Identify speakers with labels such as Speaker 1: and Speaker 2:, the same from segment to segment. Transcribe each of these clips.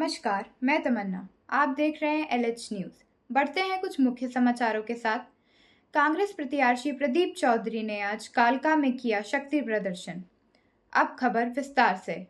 Speaker 1: नमस्कार, मैं तमन्ना। आप देख रहे हैं LH न्यूज़। बढ़ते हैं कुछ मुख्य समाचारों के साथ। कांग्रेस प्रत्याशी प्रदीप चौधरी ने आज कालका में किया शक्ति प्रदर्शन। अब खबर विस्तार से।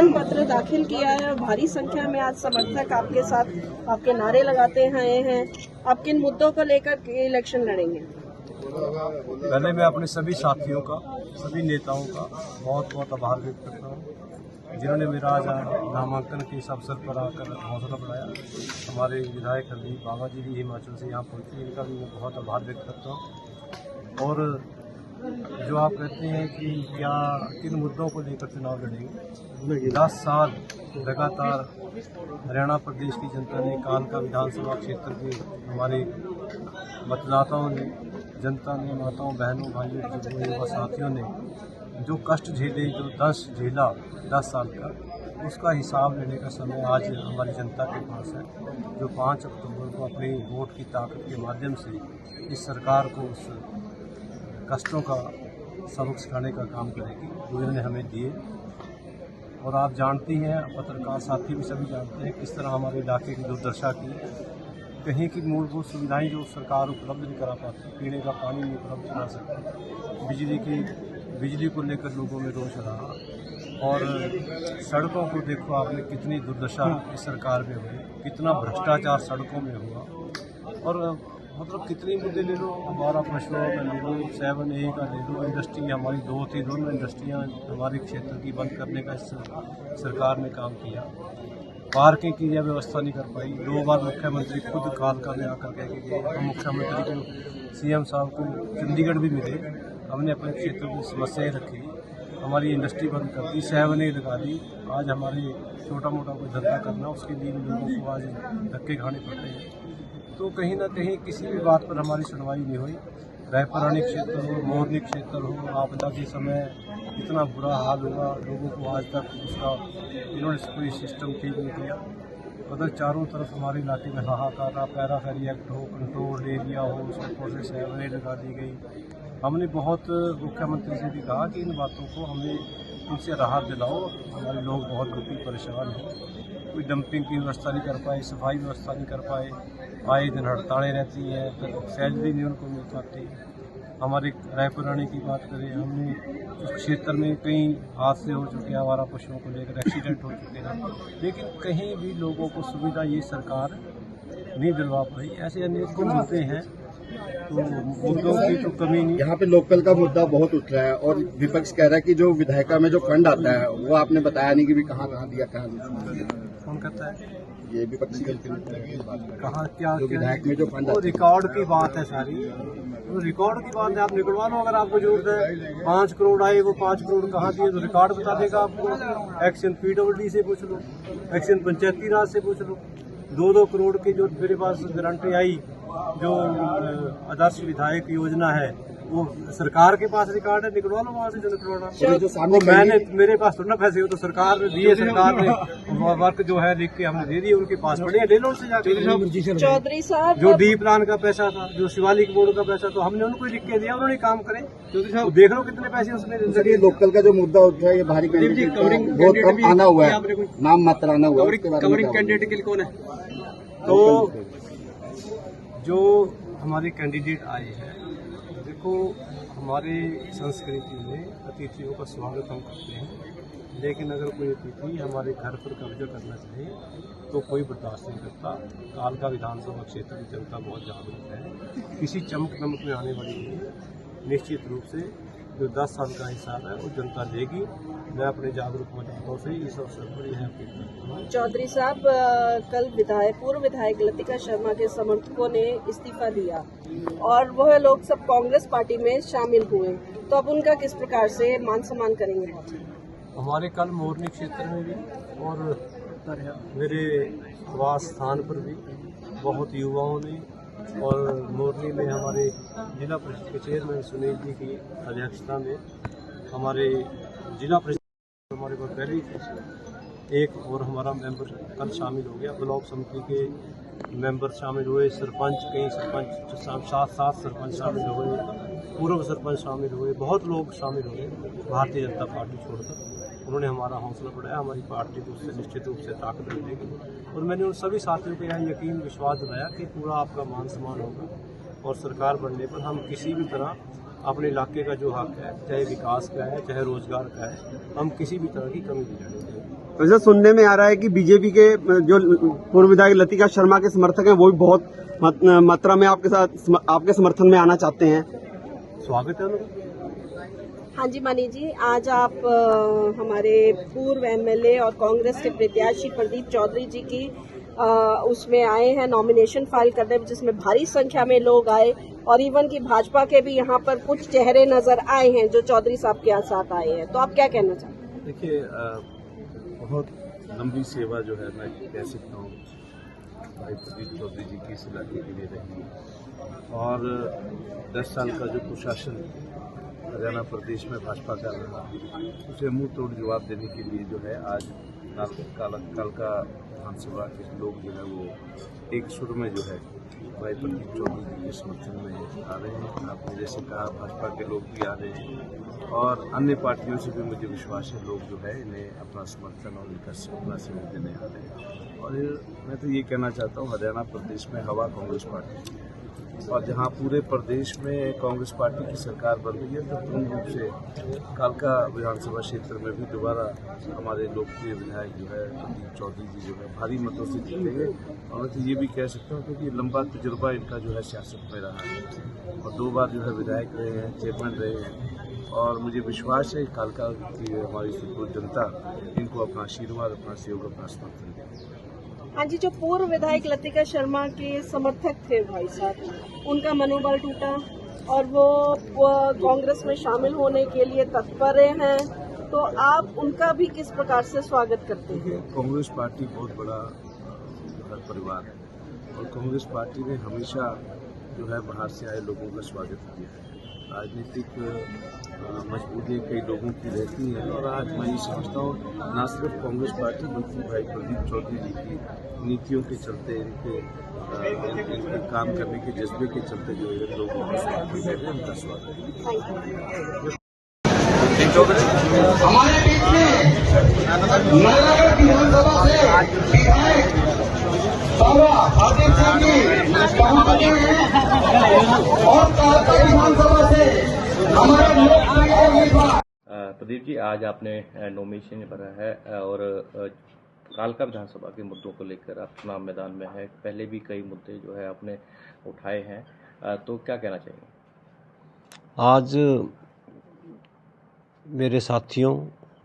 Speaker 2: पत्र दाखिल किया है और भारी संख्या में आज समर्थक आपके साथ आपके नारे लगाते आए हैं। आप किन मुद्दों को लेकर इलेक्शन लड़ेंगे?
Speaker 3: पहले मैं अपने सभी साथियों का, सभी नेताओं का बहुत बहुत आभार व्यक्त करता हूँ जिन्होंने मेरा आज नामांकन के इस अवसर पर आकर हौसला बढ़ाया। हमारे विधायक हरदीप बाबा जी भी हिमाचल से यहाँ पहुँचे, इनका भी मैं बहुत आभार व्यक्त करता हूँ। और जो आप कहते हैं कि क्या किन मुद्दों को लेकर चुनाव लड़ेंगे, 10 साल लगातार हरियाणा प्रदेश की जनता ने, कालका विधानसभा क्षेत्र के हमारे मतदाताओं ने, जनता ने, माताओं बहनों भाइयों बुजुर्गों युवा साथियों ने जो कष्ट झेले, जो दर्द झेला 10 साल का, उसका हिसाब लेने का समय आज हमारी जनता के पास है, जो 5 अक्टूबर को अपनी वोट की ताकत के माध्यम से इस सरकार को उस कष्टों का सबक सिखाने का काम करेगी जो इन्होंने हमें दिए। और आप जानती हैं, पत्रकार साथी भी सभी जानते हैं किस तरह हमारे इलाके की दुर्दशा की। कहीं की मूलभूत सुविधाएं जो सरकार उपलब्ध नहीं करा पाती, पीने का पानी नहीं उपलब्ध करा सकती, बिजली को लेकर लोगों में रोष रहा। और सड़कों को देखो आपने, कितनी दुर्दशा इस सरकार में हुई, कितना भ्रष्टाचार सड़कों में हुआ। और मतलब कितनी मुद्दे ले लो, हमारा पशुओं का ले लो, 7A का ले लो, इंडस्ट्री हमारी 2 थी, दोनों इंडस्ट्रियाँ हमारे क्षेत्र की बंद करने का इस सरकार ने काम किया। पार्किंग की यह व्यवस्था नहीं कर पाई। 2 बार मुख्यमंत्री खुद कालका में आकर कह के गए। हम मुख्यमंत्री को, CM साहब को चंडीगढ़ भी मिले, हमने अपने क्षेत्र की समस्याएं रखी, हमारी इंडस्ट्री बंद कर दी, 7A लगा दी। आज हमारे छोटा मोटा कोई धंधा करना, उसके लिए भी लोगों को आज धक्के खाने पड़ते हैं। तो कहीं ना कहीं किसी भी बात पर हमारी सुनवाई नहीं हुई। रायपुरानी क्षेत्र हो, मोरनी क्षेत्र हो, आपदा के समय इतना बुरा हाल हुआ, लोगों को आज तक उसका इन्होंने कोई सिस्टम ठीक नहीं किया। अगर चारों तरफ हमारे इलाके में हाहाकार था, पैराफेरी एक्ट हो, कंट्रोल एरिया हो, उसके ऊपर से 7A लगा दी गई। हमने बहुत मुख्यमंत्री से भी कहा कि इन बातों को हमें इनसे राहत दिलाओ, हमारे लोग बहुत दुखी परेशान हैं। कोई डंपिंग की व्यवस्था नहीं कर पाए, सफाई व्यवस्था नहीं कर पाए, आए दिन हड़तालें रहती हैं, तो सैलरी नहीं उनको मिल पाती। हमारे रायपुरानी की बात करें, हमने उस क्षेत्र में कई हादसे हो चुके हैं, हमारा पशुओं को लेकर एक्सीडेंट हो चुके हैं, लेकिन कहीं भी लोगों को सुविधा ये सरकार नहीं दिलवा पाई। ऐसे अनेक मुद्दे हैं, तो मुद्दों की तो कमी नहीं।
Speaker 4: यहाँ पे लोकल का मुद्दा बहुत उठ रहा है और विपक्ष कह रहा है कि जो विधायिका में जो फंड आता है वो आपने बताया नहीं कि भी कहाँ दिया, कहाँ
Speaker 3: कौन कहता है
Speaker 4: ये विपक्षी
Speaker 3: कहाँ क्या
Speaker 4: विधायक में जो फंड,
Speaker 3: रिकॉर्ड की बात है सारी, तो रिकॉर्ड की बात है, आप निकलवा लो अगर आपको जरूरत है। 5 करोड़ आए, वो 5 करोड़ कहाँ दिए तो रिकॉर्ड बता देगा आपको। एक्शन PWD से पूछ लो, एक्शन पंचायती राज से पूछ लो। 2-2 करोड़ की जो मेरे पास गारंटी आई, जो आदर्श विधायक योजना है, वो सरकार के पास रिकॉर्ड है, निकलवा लो वहाँ से जो निकलवाना। मैंने, मेरे पास थोड़ा ना पैसे हो, तो सरकार ने दिए, सरकार ने वर्क जो है लिख के हमने दे दिए, उनके पास पड़े, ले लो उनसे जाकर।
Speaker 2: चौधरी साहब,
Speaker 3: जो डी प्लान का पैसा था, जो शिवालिक बोर्ड का पैसा, तो हमने उनको लिख के दिया, उन्होंने काम करे। चौधरी साहब देख लो कितने पैसे उसमें।
Speaker 4: ये लोकल का जो मुद्दा उठ रहा है, ये भारी बहुत कम आना हुआ है, नाम मात्र आना हुआ है।
Speaker 3: कवरिंग कैंडिडेट के लिए कौन है? तो जो हमारे कैंडिडेट आए हैं, देखो हमारे संस्कृति में अतिथियों का स्वागत हम करते हैं, लेकिन अगर कोई अतिथि हमारे घर पर कब्जा करना चाहे तो कोई बर्दाश्त नहीं करता। कालका विधानसभा क्षेत्र की जनता बहुत जागरूक है, किसी चमक दमक में आने वाली नहीं है। निश्चित रूप से जो 10 साल का हिसाब है वो जनता लेगी। मैं अपने जागरूक मतदाताओं से इस अवसर पर यह अपील करता हूँ।
Speaker 2: चौधरी साहब, कल पूर्व विधायक लतिका शर्मा के समर्थकों ने इस्तीफा दिया और वह लोग सब कांग्रेस पार्टी में शामिल हुए, तो अब उनका किस प्रकार से मान सम्मान करेंगे?
Speaker 3: हमारे कल मोरनी क्षेत्र में भी और मेरे आवास स्थान पर भी बहुत युवाओं ने और मोरनी में हमारे जिला परिषद के चेयरमैन सुनील जी की अध्यक्षता में हमारे जिला परिषद हमारे पास पहली एक और हमारा मेंबर कल शामिल हो गया। ब्लॉक समिति के मेंबर शामिल हुए, सरपंच कई सरपंच 7 सरपंच शामिल हुए, पूर्व सरपंच शामिल हुए, बहुत लोग शामिल हुए भारतीय जनता पार्टी छोड़कर। उन्होंने हमारा हौसला बढ़ाया, हमारी पार्टी को उससे निश्चित रूप से ताकत मिलेगी और मैंने उन सभी साथियों को यह यकीन विश्वास दिलाया कि पूरा आपका मान सम्मान होगा और सरकार बनने पर हम किसी भी तरह अपने इलाके का जो हक है, चाहे विकास का है चाहे रोजगार का है, हम किसी भी तरह की कमी नहीं जाने देंगे।
Speaker 5: वैसे सुनने में आ रहा है कि बीजेपी के जो पूर्व विधायक लतिका शर्मा के समर्थक हैं वो भी बहुत मात्रा में आपके समर्थन में आना चाहते हैं।
Speaker 3: स्वागत है उनका।
Speaker 2: हाँ जी मानी जी, आज आप हमारे पूर्व एमएलए और कांग्रेस के प्रत्याशी प्रदीप चौधरी जी की उसमें आए हैं नॉमिनेशन फाइल करने, जिसमें भारी संख्या में लोग आए और इवन की भाजपा के भी यहाँ पर कुछ चेहरे नजर आए हैं जो चौधरी साहब के साथ आए हैं, तो आप क्या कहना चाहते हैं?
Speaker 6: देखिए, बहुत लंबी सेवा जो है मैं कह सकता हूँ भाई प्रदीप चौधरी जी की इस इलाके के लिए रही और 10 साल का जो कुशासन हरियाणा प्रदेश में भाजपा का रहा उसे मुंह तोड़ जवाब देने के लिए जो है आज कल का विधानसभा के लोग जो है वो एक सुर में जो है भाई प्रदीप चौधरी जी के समर्थन में आ रहे हैं। आपने जैसे कहा भाजपा के लोग भी आ रहे हैं और अन्य पार्टियों से भी मुझे विश्वास है लोग जो है इन्हें अपना समर्थन और इनका अपना सहयोग देने आ रहे हैं। और मैं तो ये कहना चाहता हूँ हरियाणा प्रदेश में हवा कांग्रेस पार्टी और जहाँ पूरे प्रदेश में कांग्रेस पार्टी की सरकार बन रही है तो पूर्ण रूप से कालका विधानसभा क्षेत्र में भी दोबारा हमारे लोकप्रिय विधायक जो है प्रदीप चौधरी जी जो है भारी मतों से जीतेंगे। और मैं तो ये भी कह सकता हूँ क्योंकि लंबा तजुर्बा इनका जो है सियासत में रहा है और 2 बार जो है विधायक रहे हैं, चेयरमैन रहे हैं और मुझे विश्वास है कालका की हमारी सुदूर जनता इनको अपना आशीर्वाद, अपना सहयोग, अपना समर्थन देगी।
Speaker 2: हाँ जी, जो पूर्व विधायक लतिका शर्मा के समर्थक थे भाई साहब, उनका मनोबल टूटा और वो कांग्रेस में शामिल होने के लिए तत्पर हैं, तो आप उनका भी किस प्रकार से स्वागत करते हैं?
Speaker 6: कांग्रेस पार्टी बहुत बड़ा परिवार है और कांग्रेस पार्टी ने हमेशा जो है बाहर से आए लोगों का स्वागत किया है। राजनीतिक मजबूरी कई लोगों की रहती है और आज मैं ये समझता हूँ न सिर्फ कांग्रेस पार्टी बल्कि भाई प्रदीप चौधरी जी की नीतियों के चलते इनके काम करने के जज्बे के चलते जो है लोग उनका स्वागत।
Speaker 7: हमारे बीच में नारायण विधानसभा से विधायक बाबा आदित्य सिंह जी पहुंचे हैं और कालका विधानसभा से हमारे लोकप्रिय उम्मीदवार
Speaker 8: प्रदीप जी, आज आपने नॉमिनेशन भरा है और कालका विधानसभा के मुद्दों को लेकर आप चुनाव मैदान में है। पहले भी कई मुद्दे जो है आपने उठाए हैं, तो क्या कहना चाहिए?
Speaker 5: आज मेरे साथियों,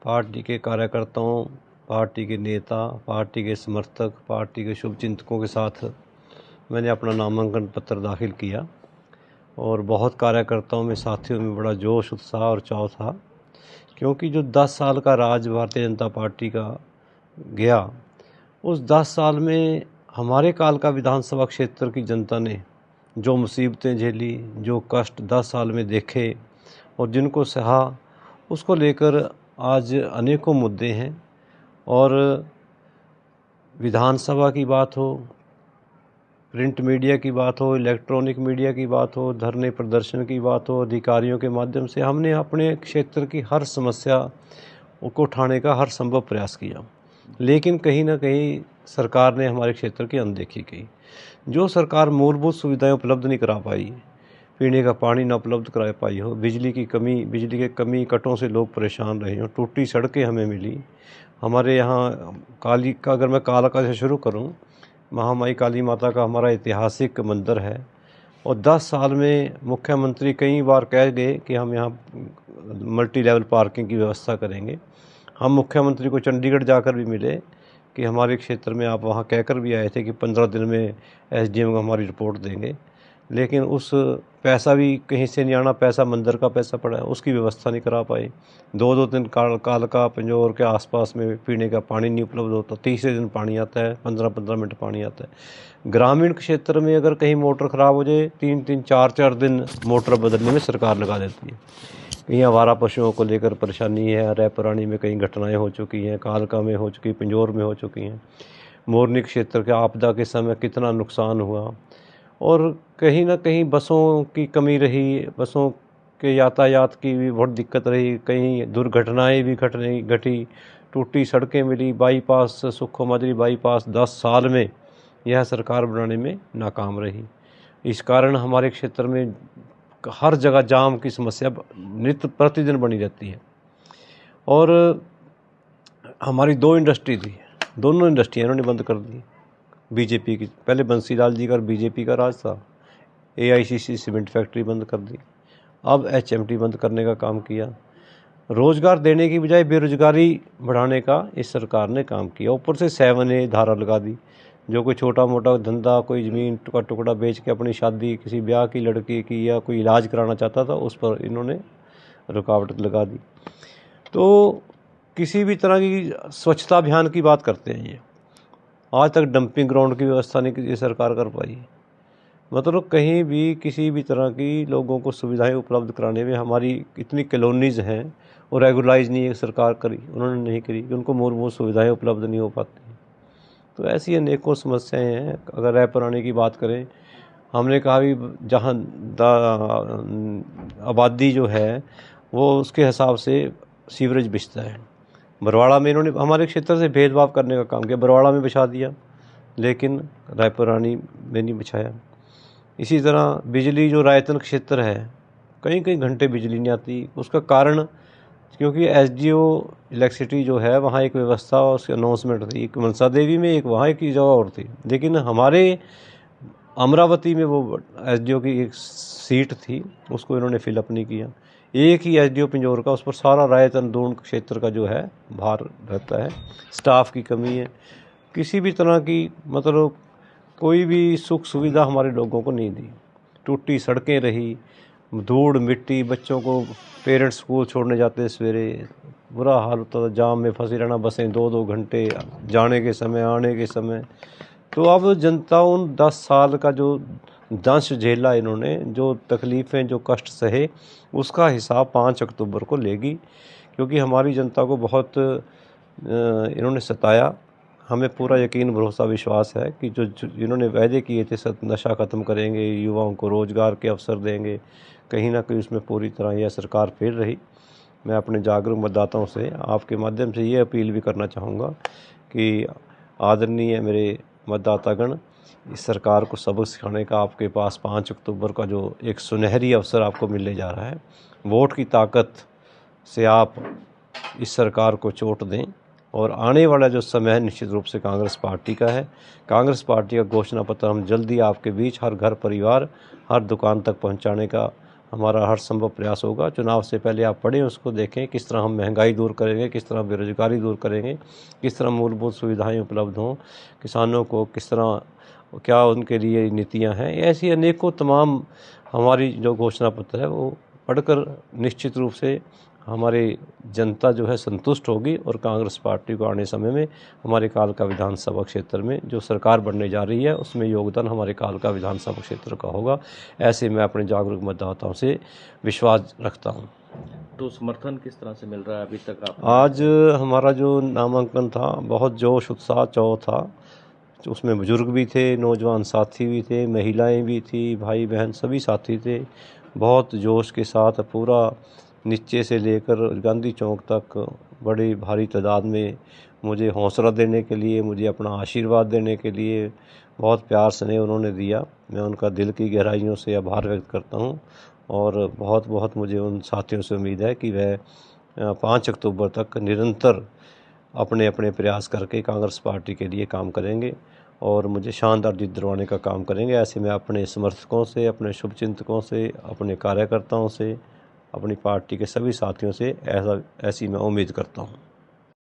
Speaker 5: पार्टी के कार्यकर्ताओं, पार्टी के नेता, पार्टी के समर्थक, पार्टी के शुभचिंतकों के साथ मैंने अपना नामांकन पत्र दाखिल किया और बहुत कार्यकर्ताओं में, साथियों में बड़ा जोश, उत्साह और चाव था क्योंकि जो 10 साल का राज भारतीय जनता पार्टी का गया, उस 10 साल में हमारे कालका विधानसभा क्षेत्र की जनता ने जो मुसीबतें झेली, जो कष्ट 10 साल में देखे और जिनको सहा, उसको लेकर आज अनेकों मुद्दे हैं। और विधानसभा की बात हो, प्रिंट मीडिया की बात हो, इलेक्ट्रॉनिक मीडिया की बात हो, धरने प्रदर्शन की बात हो, अधिकारियों के माध्यम से हमने अपने क्षेत्र की हर समस्या को उठाने का हर संभव प्रयास किया, लेकिन कहीं ना कहीं सरकार ने हमारे क्षेत्र की अनदेखी की। जो सरकार मूलभूत सुविधाएं उपलब्ध नहीं करा पाई, पीने का पानी न उपलब्ध करा पाई हो, बिजली के कमी कटों से लोग परेशान रहे हो, टूटी सड़कें हमें मिली। हमारे यहाँ काली का, अगर मैं कालका से शुरू करूँ, महामाई काली माता का हमारा ऐतिहासिक मंदिर है और 10 साल में मुख्यमंत्री कई बार कह गए कि हम यहाँ मल्टी लेवल पार्किंग की व्यवस्था करेंगे। हम मुख्यमंत्री को चंडीगढ़ जाकर भी मिले कि हमारे क्षेत्र में आप वहाँ कहकर भी आए थे कि 15 दिन में SDM को हमारी रिपोर्ट देंगे, लेकिन उस पैसा भी कहीं से नहीं आना, पैसा मंदिर का पैसा पड़ा है, उसकी व्यवस्था नहीं करा पाए। 2-2 दिन कालका पंजौर के आसपास में पीने का पानी नहीं उपलब्ध होता, तीसरे दिन पानी आता है, 15-15 मिनट पानी आता है। ग्रामीण क्षेत्र में अगर कहीं मोटर ख़राब हो जाए 3-3, 4-4 दिन मोटर बदलने में सरकार लगा देती है। कहीं आवारा पशुओं को लेकर परेशानी है, रायपुरानी में कई घटनाएं हो चुकी हैं, कालका में हो चुकी, पंजौर में हो चुकी हैं। मोरनी क्षेत्र के आपदा के समय कितना नुकसान हुआ, और कहीं ना कहीं बसों की कमी रही, बसों के यातायात की भी बहुत दिक्कत रही, कहीं दुर्घटनाएं भी घटी, टूटी सड़कें मिली। बाईपास सुखो माजरी बाईपास 10 साल में यह सरकार बनाने में नाकाम रही। इस कारण हमारे क्षेत्र में हर जगह जाम की समस्या नित्य प्रतिदिन बनी रहती है। और हमारी 2 इंडस्ट्री थी, दोनों इंडस्ट्रियाँ इन्होंने बंद कर दी बीजेपी की। पहले बंसीलाल जी का बीजेपी का राज था, AICC सीमेंट फैक्ट्री बंद कर दी, अब HMT बंद करने का काम किया। रोज़गार देने की बजाय बेरोजगारी बढ़ाने का इस सरकार ने काम किया। ऊपर से 7A धारा लगा दी, जो कोई छोटा मोटा धंधा, कोई ज़मीन का टुकड़ा बेच के अपनी शादी, किसी ब्याह की लड़की की या कोई इलाज कराना चाहता था, उस पर इन्होंने रुकावट लगा दी। तो किसी भी तरह की स्वच्छता अभियान की बात करते हैं ये, आज तक डंपिंग ग्राउंड की व्यवस्था नहीं ये सरकार कर पाई। मतलब कहीं भी किसी भी तरह की लोगों को सुविधाएं उपलब्ध कराने में हमारी इतनी कॉलोनीज़ हैं और रेगुलाइज नहीं है सरकार करी, उन्होंने नहीं करी कि उनको मूलभूत सुविधाएं उपलब्ध नहीं हो पाती। तो ऐसी अनेकों समस्याएं हैं। अगर रायपुरानी की बात करें, हमने कहा भी जहाँ आबादी जो है वो उसके हिसाब से सीवरेज बिछता है। बरवाड़ा में इन्होंने हमारे क्षेत्र से भेदभाव करने का काम किया, बरवाड़ा में बिछा दिया लेकिन रायपुरानी में नहीं बिछाया। इसी तरह बिजली जो रायतन क्षेत्र है, कई कई घंटे बिजली नहीं आती। उसका कारण क्योंकि SDO इलेक्ट्रिसिटी जो है वहाँ एक व्यवस्था और उसकी अनाउंसमेंट थी, एक मनसा देवी में, एक वहाँ एक जगह और थी, लेकिन हमारे अमरावती में वो SDO की एक सीट थी, उसको इन्होंने फिलअप नहीं किया। एक ही SDO पंजौर का, उस पर सारा रायतन दून क्षेत्र का जो है भार रहता है। स्टाफ की कमी है, किसी भी तरह की मतलब कोई भी सुख सुविधा हमारे लोगों को नहीं दी। टूटी सड़कें रही, धूड़ मिट्टी, बच्चों को पेरेंट्स स्कूल छोड़ने जाते सवेरे, बुरा हाल होता था, जाम में फंसे रहना, बसें 2-2 घंटे जाने के समय आने के समय। तो अब जनता उन 10 साल का जो दंश झेला इन्होंने, जो तकलीफ़ें, जो कष्ट सहे, उसका हिसाब 5 अक्टूबर को लेगी। क्योंकि हमारी जनता को बहुत इन्होंने सताया। हमें पूरा यकीन, भरोसा, विश्वास है कि जो इन्होंने वायदे किए थे, नशा ख़त्म करेंगे, युवाओं को रोज़गार के अवसर देंगे, कहीं ना कहीं उसमें पूरी तरह यह सरकार फेल रही। मैं अपने जागरूक मतदाताओं से आपके माध्यम से ये अपील भी करना चाहूँगा कि आदरणीय मेरे मतदातागण, इस सरकार को सबक सिखाने का आपके पास 5 अक्टूबर का जो एक सुनहरी अवसर आपको मिलने जा रहा है, वोट की ताकत से आप इस सरकार को चोट दें। और आने वाला जो समय है निश्चित रूप से कांग्रेस पार्टी का है। कांग्रेस पार्टी का घोषणा पत्र हम जल्दी आपके बीच, हर घर परिवार, हर दुकान तक पहुंचाने का हमारा हर संभव प्रयास होगा। चुनाव से पहले आप पढ़ें, उसको देखें, किस तरह हम महंगाई दूर करेंगे, किस तरह बेरोजगारी दूर करेंगे, किस तरह मूलभूत सुविधाएं उपलब्ध हों किसानों को, किस तरह, क्या उनके लिए नीतियां हैं। ऐसी अनेकों तमाम हमारी जो घोषणा पत्र है वो पढ़कर निश्चित रूप से हमारी जनता जो है संतुष्ट होगी और कांग्रेस पार्टी को आने समय में हमारे कालका विधानसभा क्षेत्र में जो सरकार बनने जा रही है उसमें योगदान हमारे कालका विधानसभा क्षेत्र का होगा। ऐसे मैं अपने जागरूक मतदाताओं से विश्वास रखता हूं।
Speaker 8: तो समर्थन किस तरह से मिल रहा है अभी तक आप?
Speaker 5: आज हमारा जो नामांकन था बहुत जोश उत्साह चौ था। उसमें बुजुर्ग भी थे, नौजवान साथी भी थे, महिलाएं भी थी, भाई बहन सभी साथी थे। बहुत जोश के साथ पूरा नीचे से लेकर गांधी चौक तक बड़ी भारी तादाद में मुझे हौसला देने के लिए, मुझे अपना आशीर्वाद देने के लिए बहुत प्यार स्नेह उन्होंने दिया। मैं उनका दिल की गहराइयों से आभार व्यक्त करता हूं और बहुत बहुत मुझे उन साथियों से उम्मीद है कि वह 5 अक्टूबर तक निरंतर अपने अपने प्रयास करके कांग्रेस पार्टी के लिए काम करेंगे और मुझे शानदार जीत दिलवाने का काम करेंगे। ऐसे मैं अपने समर्थकों से, अपने शुभचिंतकों से, अपने कार्यकर्ताओं से, अपनी पार्टी के सभी साथियों से ऐसी मैं उम्मीद करता हूँ।